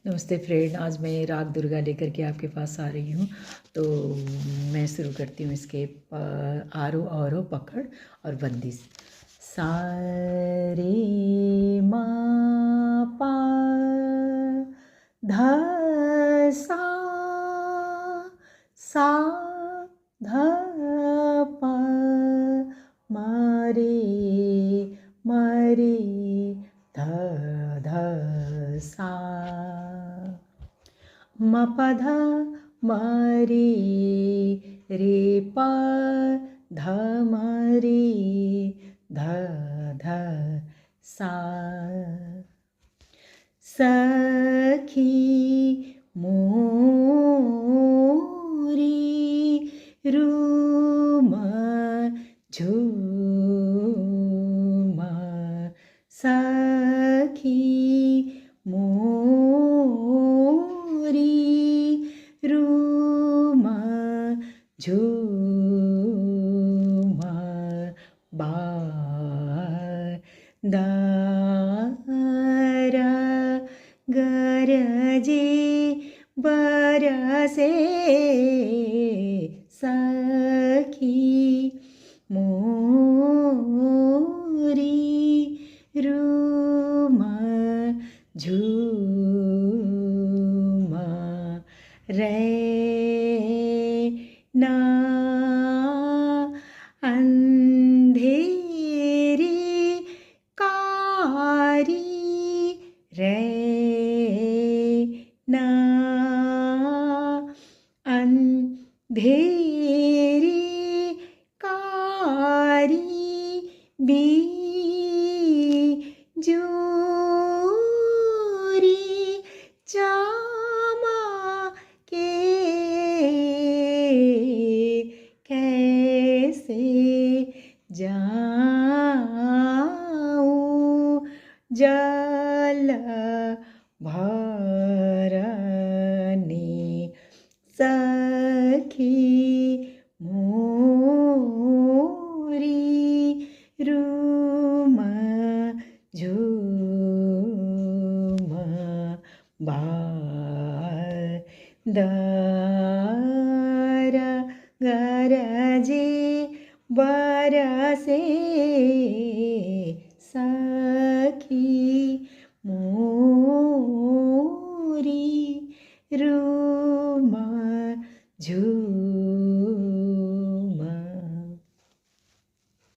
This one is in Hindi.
नमस्ते फ्रेंड, आज मैं राग दुर्गा लेकर के आपके पास आ रही हूँ। तो मैं शुरू करती हूँ इसके आरो औरो पकड़ और बंदिश। सा रे मा पा धा सा धा पा मा रे धा धा सा म प ध म रे प ध म रे ध ध सा सखी मोरी रूम झूम सखी मोरी रूम झूम दारा गरजे बरसे सखी मोरी रूम झूम रैना अंधेरी कारी रैना अंधेरी कारी बिजूरी चमके कैसे जाऊं जल भरने सखी मोरी रूम झूम बादर गरजे बरसे